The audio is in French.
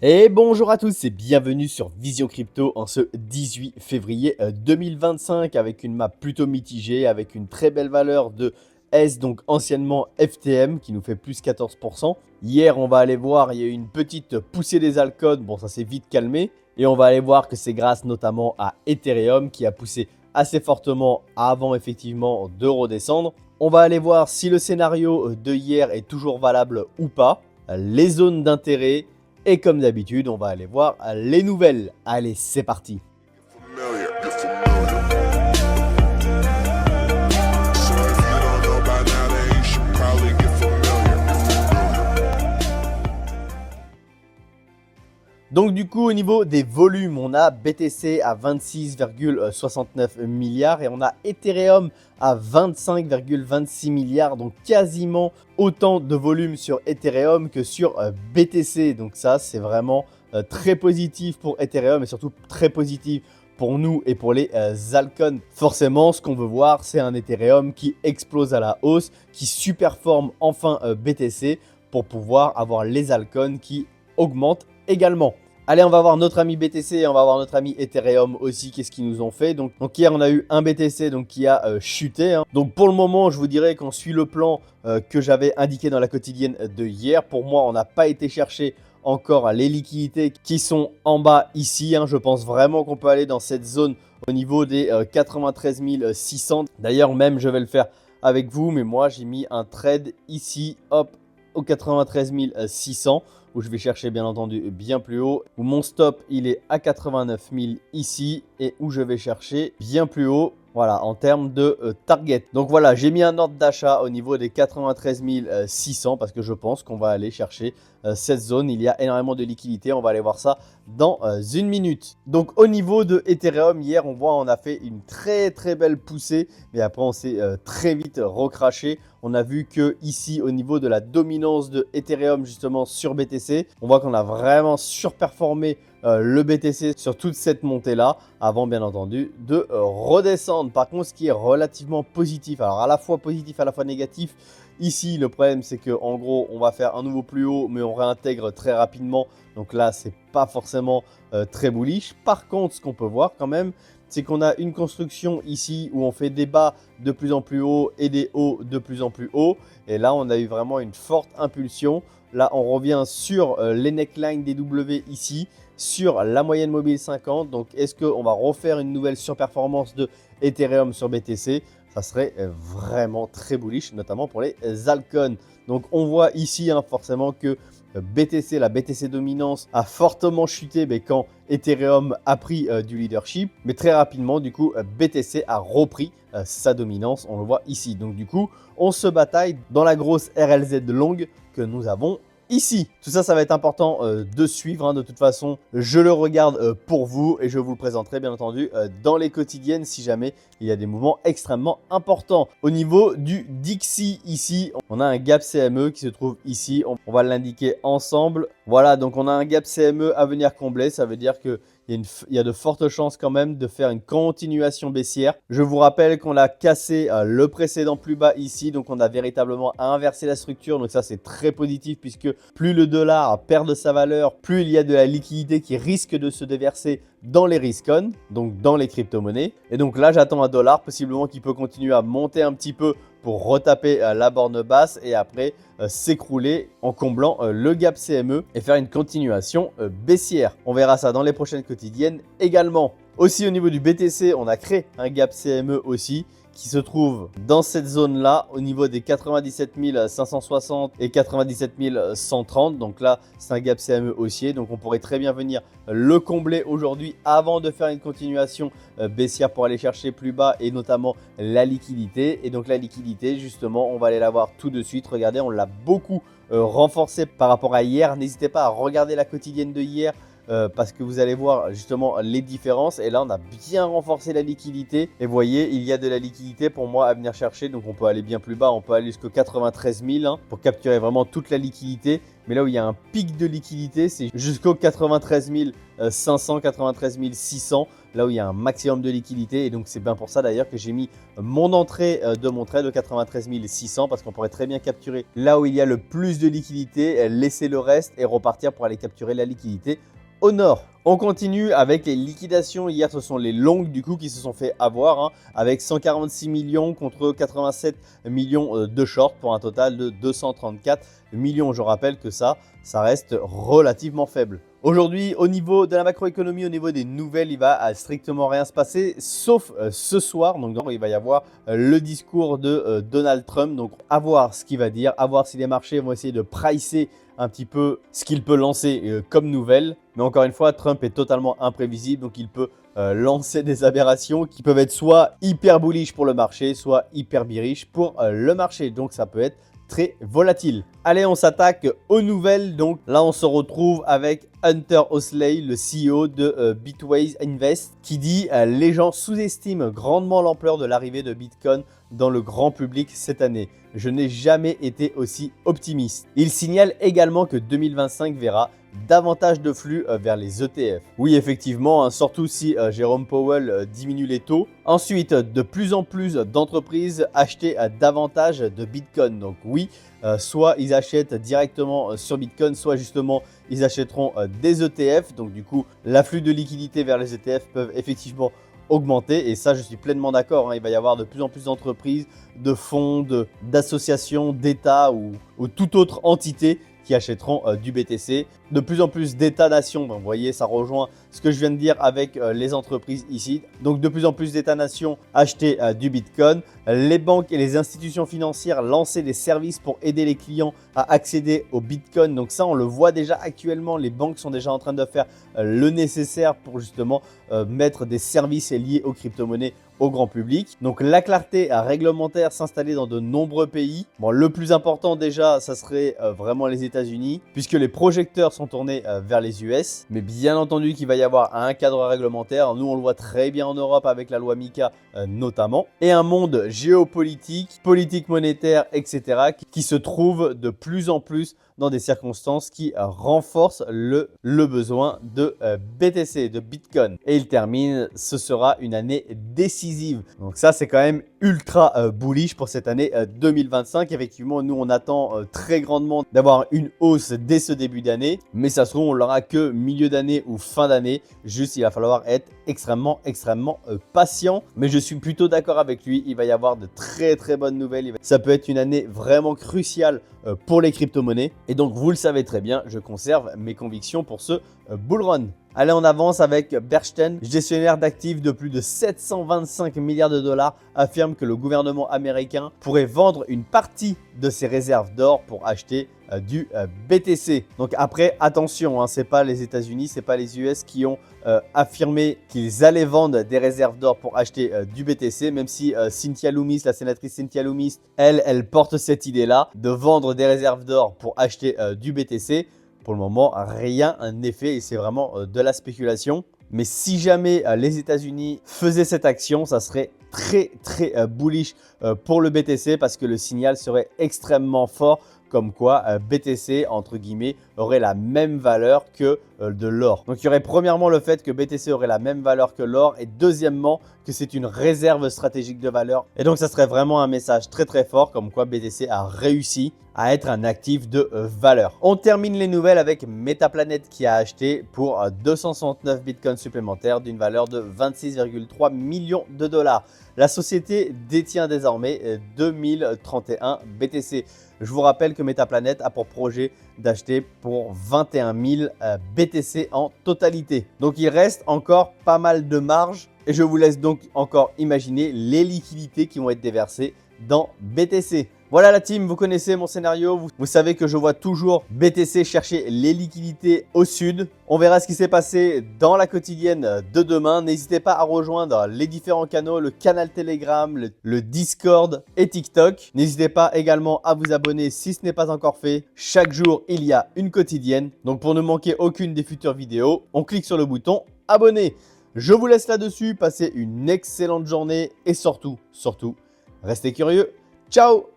Et bonjour à tous et bienvenue sur Vision Crypto en ce 18 février 2025 avec une map plutôt mitigée, avec une très belle valeur de S, donc anciennement FTM, qui nous fait plus 14%. Hier, on va aller voir, il y a eu une petite poussée des altcoins, bon ça s'est vite calmé. Et on va aller voir que c'est grâce notamment à Ethereum qui a poussé assez fortement avant effectivement de redescendre. On va aller voir si le scénario de hier est toujours valable ou pas, les zones d'intérêt. Et comme d'habitude, on va aller voir les nouvelles. Allez, c'est parti. Donc du coup, au niveau des volumes, on a BTC à 26,69 milliards et on a Ethereum à 25,26 milliards. Donc quasiment autant de volume sur Ethereum que sur BTC. Donc ça, c'est vraiment très positif pour Ethereum et surtout très positif pour nous et pour les altcoins. Forcément, ce qu'on veut voir, c'est un Ethereum qui explose à la hausse, qui superforme enfin BTC pour pouvoir avoir les altcoins qui augmentent également. Allez, on va voir notre ami BTC et on va voir notre ami Ethereum aussi, qu'est-ce qu'ils nous ont fait. Donc hier, on a eu un BTC qui a chuté. Donc pour le moment, je vous dirais qu'on suit le plan que j'avais indiqué dans la quotidienne de hier. Pour moi, on n'a pas été chercher encore les liquidités qui sont en bas ici. Je pense vraiment qu'on peut aller dans cette zone au niveau des 93 600. D'ailleurs, même, je vais le faire avec vous, mais moi, j'ai mis un trade ici, hop, au 93 600. Où je vais chercher bien entendu bien plus haut, où mon stop il est à 89 000 ici et où je vais chercher bien plus haut, voilà, en termes de target. Donc voilà, j'ai mis un ordre d'achat au niveau des 93 600 parce que je pense qu'on va aller chercher cette zone. Il y a énormément de liquidités, on va aller voir ça dans une minute. Donc au niveau de Ethereum, hier on voit on a fait une très belle poussée, mais après on s'est très vite recraché. On a vu que ici au niveau de la dominance de Ethereum justement sur BTC, on voit qu'on a vraiment surperformé le BTC sur toute cette montée là avant bien entendu de redescendre. Par contre, ce qui est relativement positif, alors à la fois positif à la fois négatif, ici le problème c'est que en gros on va faire un nouveau plus haut mais on réintègre très rapidement, donc là c'est pas forcément très bullish. Par contre, ce qu'on peut voir quand même, c'est qu'on a une construction ici où on fait des bas de plus en plus haut et des hauts de plus en plus haut. Et là, on a eu vraiment une forte impulsion. Là, on revient sur les necklines des W ici, sur la moyenne mobile 50. Donc, est-ce qu'on va refaire une nouvelle surperformance de Ethereum sur BTC? Ça serait vraiment très bullish, notamment pour les altcoins. Donc, on voit ici forcément que BTC, la BTC dominance a fortement chuté quand Ethereum a pris du leadership. Mais très rapidement, du coup, BTC a repris sa dominance. On le voit ici. Donc, du coup, on se bataille dans la grosse RLZ longue que nous avons ici. Tout ça, ça va être important de suivre. De toute façon, je le regarde pour vous et je vous le présenterai bien entendu dans les quotidiennes si jamais il y a des mouvements extrêmement importants. Au niveau du Dixie ici, on a un gap CME qui se trouve ici. On va l'indiquer ensemble. Voilà, donc on a un gap CME à venir combler. Ça veut dire que il y a de fortes chances quand même de faire une continuation baissière. Je vous rappelle qu'on a cassé le précédent plus bas ici. Donc, on a véritablement inversé la structure. Donc, ça, c'est très positif puisque plus le dollar perd de sa valeur, plus il y a de la liquidité qui risque de se déverser dans les risk-on, donc dans les crypto-monnaies. Et donc là, j'attends un dollar possiblement qui peut continuer à monter un petit peu pour retaper la borne basse et après s'écrouler en comblant le gap CME et faire une continuation baissière. On verra ça dans les prochaines quotidiennes également. Aussi au niveau du BTC, on a créé un gap CME aussi qui se trouve dans cette zone-là au niveau des 97 560 et 97 130. Donc là, c'est un gap CME haussier. Donc on pourrait très bien venir le combler aujourd'hui avant de faire une continuation baissière pour aller chercher plus bas et notamment la liquidité. Et donc la liquidité, justement, on va aller la voir tout de suite. Regardez, on l'a beaucoup renforcé par rapport à hier. N'hésitez pas à regarder la quotidienne de hier. parce que vous allez voir justement les différences. Et là, on a bien renforcé la liquidité. Et vous voyez, il y a de la liquidité pour moi à venir chercher. Donc, on peut aller bien plus bas. On peut aller jusqu'au 93 000 pour capturer vraiment toute la liquidité. Mais là où il y a un pic de liquidité, c'est jusqu'au 93 500, 93 600. Là où il y a un maximum de liquidité. Et donc, c'est bien pour ça d'ailleurs que j'ai mis mon entrée de mon trade de 93 600 parce qu'on pourrait très bien capturer là où il y a le plus de liquidité, laisser le reste et repartir pour aller capturer la liquidité au nord. On continue avec les liquidations. Hier, ce sont les longues du coup qui se sont fait avoir avec 146 millions contre 87 millions de shorts pour un total de 234 millions. Je rappelle que ça reste relativement faible. Aujourd'hui, au niveau de la macroéconomie, au niveau des nouvelles, il va strictement rien se passer, sauf ce soir. Donc, il va y avoir le discours de Donald Trump. Donc, à voir ce qu'il va dire, à voir si les marchés vont essayer de pricer un petit peu ce qu'il peut lancer comme nouvelle. Mais encore une fois, Trump est totalement imprévisible, donc il peut lancer des aberrations qui peuvent être soit hyper bullish pour le marché, soit hyper bearish pour le marché. Donc, ça peut être très volatile. Allez, on s'attaque aux nouvelles. Donc là, on se retrouve avec Hunter Hosley, le CEO de Bitwise Invest, qui dit les gens sous-estiment grandement l'ampleur de l'arrivée de Bitcoin dans le grand public cette année. Je n'ai jamais été aussi optimiste. Il signale également que 2025 verra davantage de flux vers les ETF. Oui, effectivement, surtout si Jérôme Powell diminue les taux. Ensuite, de plus en plus d'entreprises achètent davantage de Bitcoin. Donc oui, soit ils achètent directement sur Bitcoin, soit justement ils achèteront des ETF. Donc du coup, l'afflux de liquidités vers les ETF peuvent effectivement augmenter et ça je suis pleinement d'accord. Il va y avoir de plus en plus d'entreprises, de fonds, d'associations, d'États ou toute autre entité qui achèteront du BTC. De plus en plus d'États-nations, vous voyez, ça rejoint ce que je viens de dire avec les entreprises ici. Donc de plus en plus d'États-nations achetaient du Bitcoin. Les banques et les institutions financières lançaient des services pour aider les clients à accéder au Bitcoin. Donc ça, on le voit déjà actuellement. Les banques sont déjà en train de faire le nécessaire pour justement mettre des services liés aux crypto-monnaies au grand public. Donc la clarté réglementaire s'installer dans de nombreux pays. Bon, le plus important déjà, ça serait vraiment les États-Unis, puisque les projecteurs sont tournés vers les US. Mais bien entendu qu'il va y avoir un cadre réglementaire. Nous, on le voit très bien en Europe avec la loi MiCA notamment. Et un monde géopolitique, politique monétaire, etc. qui se trouve de plus en plus dans des circonstances qui renforcent le besoin de BTC, de Bitcoin. Et il termine, ce sera une année décisive. Donc ça, c'est quand même ultra bullish pour cette année 2025. Effectivement, nous, on attend très grandement d'avoir une hausse dès ce début d'année. Mais ça se trouve, on l'aura que milieu d'année ou fin d'année. Juste, il va falloir être extrêmement patient. Mais je suis plutôt d'accord avec lui. Il va y avoir de très bonnes nouvelles. Ça peut être une année vraiment cruciale pour les crypto-monnaies. Et donc, vous le savez très bien, je conserve mes convictions pour ce bull run. Allez, on avance avec Bernstein, gestionnaire d'actifs de plus de 725 milliards de dollars, affirme que le gouvernement américain pourrait vendre une partie de ses réserves d'or pour acheter du BTC. Donc après, attention, c'est pas les États-Unis, c'est pas les US qui ont affirmé qu'ils allaient vendre des réserves d'or pour acheter du BTC, même si Cynthia Lummis, la sénatrice Cynthia Lummis, elle porte cette idée-là de vendre des réserves d'or pour acheter du BTC. Pour le moment, rien n'est fait et c'est vraiment de la spéculation. Mais si jamais les États-Unis faisaient cette action, ça serait très bullish pour le BTC parce que le signal serait extrêmement fort comme quoi BTC, entre guillemets, aurait la même valeur que de l'or. Donc il y aurait premièrement le fait que BTC aurait la même valeur que l'or et deuxièmement que c'est une réserve stratégique de valeur. Et donc ça serait vraiment un message très fort comme quoi BTC a réussi à être un actif de valeur. On termine les nouvelles avec Metaplanet qui a acheté pour 269 bitcoins supplémentaires d'une valeur de 26,3 millions de dollars. La société détient désormais 2031 BTC. Je vous rappelle que Metaplanet a pour projet d'acheter pour 21 000 BTC en totalité. Donc il reste encore pas mal de marge Et je vous laisse donc encore imaginer les liquidités qui vont être déversées dans BTC. Voilà la team, vous connaissez mon scénario, vous savez que je vois toujours BTC chercher les liquidités au sud. On verra ce qui s'est passé dans la quotidienne de demain. N'hésitez pas à rejoindre les différents canaux, le canal Telegram, le Discord et TikTok. N'hésitez pas également à vous abonner si ce n'est pas encore fait. Chaque jour, il y a une quotidienne. Donc pour ne manquer aucune des futures vidéos, on clique sur le bouton abonner. Je vous laisse là-dessus, passez une excellente journée et surtout, restez curieux. Ciao!